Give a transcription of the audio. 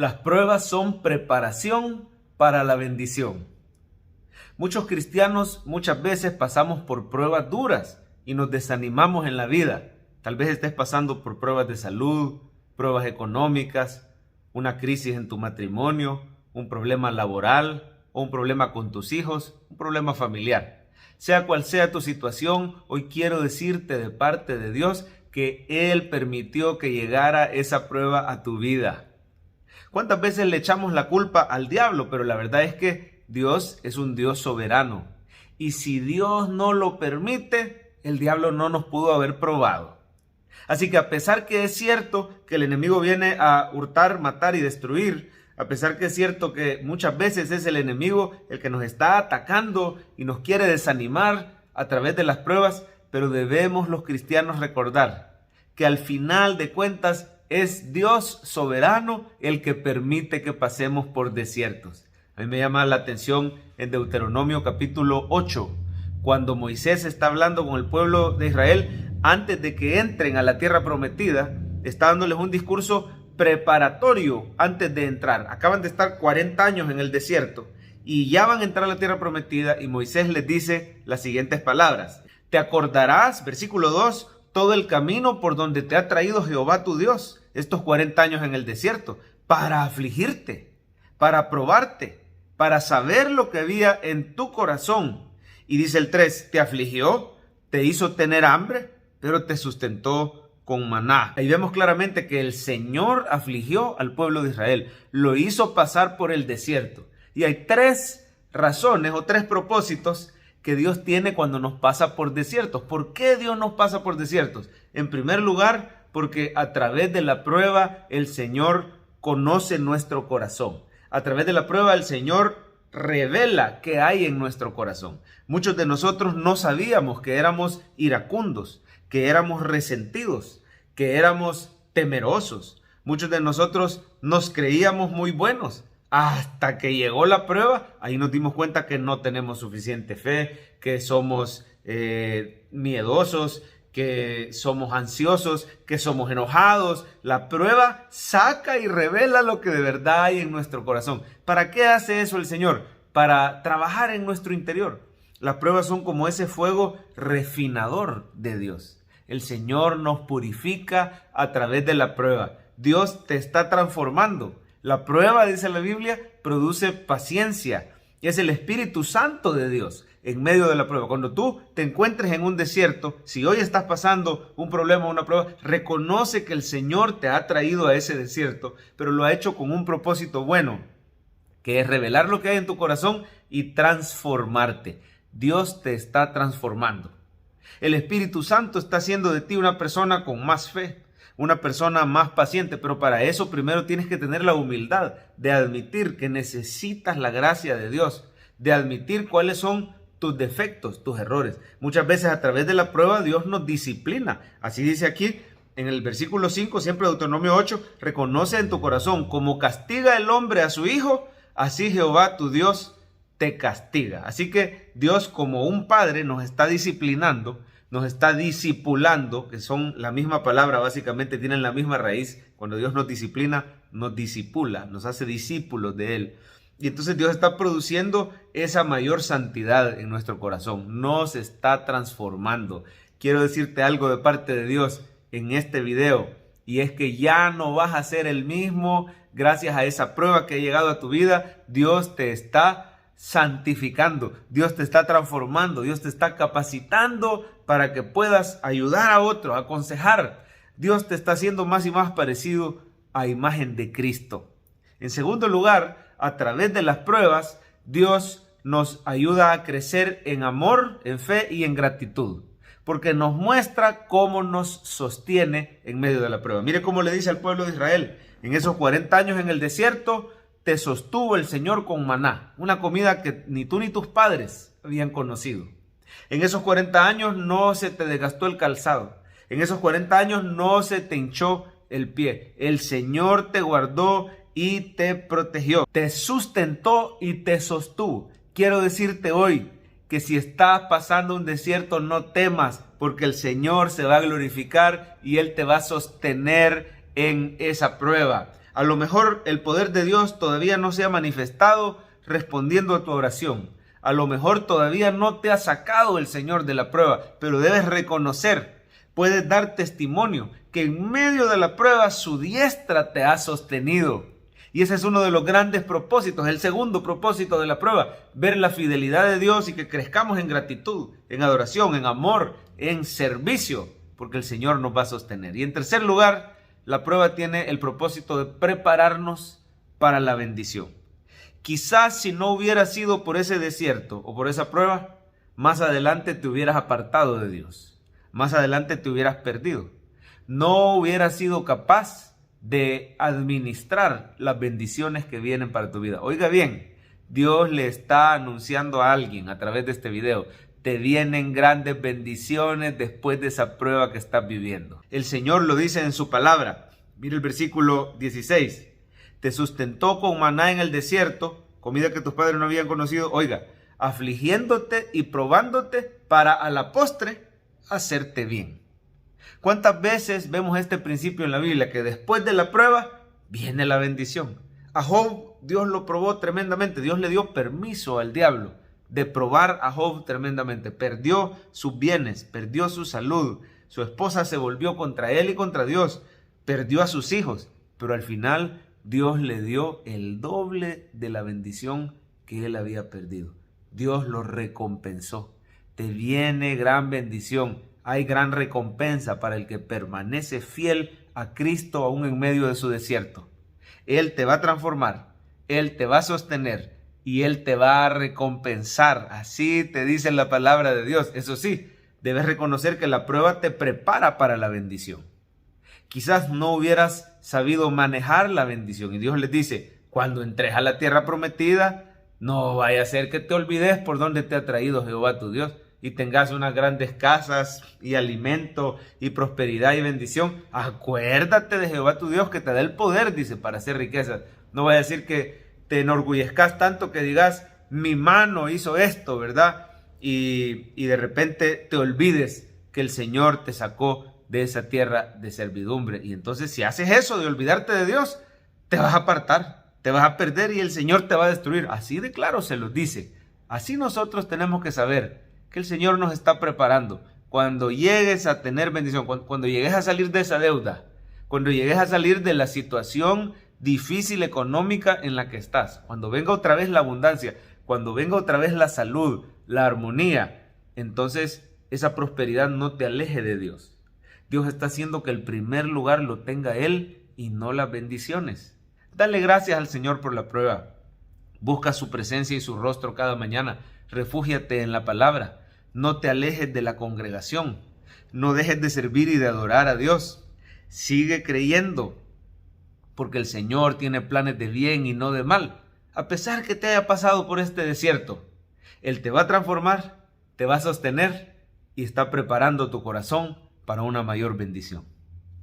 Las pruebas son preparación para la bendición. Muchos cristianos muchas veces pasamos por pruebas duras y nos desanimamos en la vida. Tal vez estés pasando por pruebas de salud, pruebas económicas, una crisis en tu matrimonio, un problema laboral o un problema con tus hijos, un problema familiar. Sea cual sea tu situación, hoy quiero decirte de parte de Dios que Él permitió que llegara esa prueba a tu vida. ¿Cuántas veces le echamos la culpa al diablo? Pero la verdad es que Dios es un Dios soberano. Y si Dios no lo permite, el diablo no nos pudo haber probado. Así que a pesar que es cierto que el enemigo viene a hurtar, matar y destruir, a pesar que es cierto que muchas veces es el enemigo el que nos está atacando y nos quiere desanimar a través de las pruebas, pero debemos los cristianos recordar que al final de cuentas es Dios soberano el que permite que pasemos por desiertos. A mí me llama la atención en Deuteronomio capítulo 8, cuando Moisés está hablando con el pueblo de Israel antes de que entren a la tierra prometida, está dándoles un discurso preparatorio antes de entrar. Acaban de estar 40 años en el desierto y ya van a entrar a la tierra prometida y Moisés les dice las siguientes palabras. Te acordarás, versículo 2, todo el camino por donde te ha traído Jehová tu Dios estos 40 años en el desierto, para afligirte, para probarte, para saber lo que había en tu corazón. Y dice el 3, te afligió, te hizo tener hambre, pero te sustentó con maná. Ahí vemos claramente que el Señor afligió al pueblo de Israel, lo hizo pasar por el desierto. Y hay 3 razones o 3 propósitos que Dios tiene cuando nos pasa por desiertos. ¿Por qué Dios nos pasa por desiertos? En primer lugar, porque a través de la prueba el Señor conoce nuestro corazón. A través de la prueba el Señor revela qué hay en nuestro corazón. Muchos de nosotros no sabíamos que éramos iracundos, que éramos resentidos, que éramos temerosos. Muchos de nosotros nos creíamos muy buenos. Hasta que llegó la prueba, ahí nos dimos cuenta que no tenemos suficiente fe, que somos miedosos, que somos ansiosos, que somos enojados. La prueba saca y revela lo que de verdad hay en nuestro corazón. ¿Para qué hace eso el Señor? Para trabajar en nuestro interior. Las pruebas son como ese fuego refinador de Dios. El Señor nos purifica a través de la prueba. Dios te está transformando. La prueba, dice la Biblia, produce paciencia. Y es el Espíritu Santo de Dios en medio de la prueba. Cuando tú te encuentres en un desierto, si hoy estás pasando un problema o una prueba, reconoce que el Señor te ha traído a ese desierto, pero lo ha hecho con un propósito bueno, que es revelar lo que hay en tu corazón y transformarte. Dios te está transformando. El Espíritu Santo está haciendo de ti una persona con más fe, una persona más paciente, pero para eso primero tienes que tener la humildad de admitir que necesitas la gracia de Dios, de admitir cuáles son tus defectos, tus errores. Muchas veces a través de la prueba Dios nos disciplina. Así dice aquí en el versículo 5, siempre Deuteronomio 8, reconoce en tu corazón, como castiga el hombre a su hijo, así Jehová tu Dios te castiga. Así que Dios, como un padre, nos está disciplinando, nos está discipulando, que son la misma palabra, básicamente tienen la misma raíz. Cuando Dios nos disciplina, nos disipula, nos hace discípulos de Él. Y entonces Dios está produciendo esa mayor santidad en nuestro corazón, nos está transformando. Quiero decirte algo de parte de Dios en este video, y es que ya no vas a ser el mismo gracias a esa prueba que ha llegado a tu vida. Dios te está santificando, Dios te está transformando, Dios te está capacitando para que puedas ayudar a otro, aconsejar. Dios te está haciendo más y más parecido a imagen de Cristo. En segundo lugar, a través de las pruebas, Dios nos ayuda a crecer en amor, en fe y en gratitud, porque nos muestra cómo nos sostiene en medio de la prueba. Mire cómo le dice al pueblo de Israel, en esos 40 años en el desierto, te sostuvo el Señor con maná, una comida que ni tú ni tus padres habían conocido. En esos 40 años no se te desgastó el calzado. En esos 40 años no se te hinchó el pie. El Señor te guardó y te protegió. Te sustentó y te sostuvo. Quiero decirte hoy que si estás pasando un desierto, no temas, porque el Señor se va a glorificar y Él te va a sostener en esa prueba. A lo mejor el poder de Dios todavía no se ha manifestado respondiendo a tu oración. A lo mejor todavía no te ha sacado el Señor de la prueba, pero debes reconocer, puedes dar testimonio que en medio de la prueba su diestra te ha sostenido. Y ese es uno de los grandes propósitos, el segundo propósito de la prueba, ver la fidelidad de Dios y que crezcamos en gratitud, en adoración, en amor, en servicio, porque el Señor nos va a sostener. Y en tercer lugar, la prueba tiene el propósito de prepararnos para la bendición. Quizás si no hubiera sido por ese desierto o por esa prueba, más adelante te hubieras apartado de Dios. Más adelante te hubieras perdido. No hubieras sido capaz de administrar las bendiciones que vienen para tu vida. Oiga bien, Dios le está anunciando a alguien a través de este video: te vienen grandes bendiciones después de esa prueba que estás viviendo. El Señor lo dice en su palabra. Mira el versículo 16. Te sustentó con maná en el desierto, comida que tus padres no habían conocido. Oiga, afligiéndote y probándote para a la postre hacerte bien. ¿Cuántas veces vemos este principio en la Biblia? Que después de la prueba viene la bendición. A Job Dios lo probó tremendamente. Dios le dio permiso al diablo de probar a Job tremendamente. Perdió sus bienes, perdió su salud. Su esposa se volvió contra él y contra Dios. Perdió a sus hijos. Pero al final Dios le dio el doble de la bendición que él había perdido. Dios lo recompensó. Te viene gran bendición. Hay gran recompensa para el que permanece fiel a Cristo aún en medio de su desierto. Él te va a transformar, Él te va a sostener y Él te va a recompensar. Así te dice la palabra de Dios. Eso sí, debes reconocer que la prueba te prepara para la bendición. Quizás no hubieras sabido manejar la bendición y Dios les dice: cuando entres a la tierra prometida, no vaya a ser que te olvides por dónde te ha traído Jehová tu Dios y tengas unas grandes casas y alimento y prosperidad y bendición. Acuérdate de Jehová tu Dios que te da el poder, dice, para hacer riquezas. No vaya a decir que te enorgullezcas tanto que digas: mi mano hizo esto, ¿verdad? Y de repente te olvides que el Señor te sacó de esa tierra de servidumbre. Y entonces, si haces eso de olvidarte de Dios, te vas a apartar, te vas a perder y el Señor te va a destruir. Así de claro se los dice. Así nosotros tenemos que saber que el Señor nos está preparando. Cuando llegues a tener bendición, cuando llegues a salir de esa deuda, cuando llegues a salir de la situación difícil económica en la que estás, cuando venga otra vez la abundancia, cuando venga otra vez la salud, la armonía, entonces esa prosperidad no te aleje de Dios. Dios está haciendo que el primer lugar lo tenga Él y no las bendiciones. Dale gracias al Señor por la prueba. Busca su presencia y su rostro cada mañana. Refúgiate en la palabra. No te alejes de la congregación. No dejes de servir y de adorar a Dios. Sigue creyendo, porque el Señor tiene planes de bien y no de mal. A pesar que te haya pasado por este desierto, Él te va a transformar, te va a sostener y está preparando tu corazón para una mayor bendición.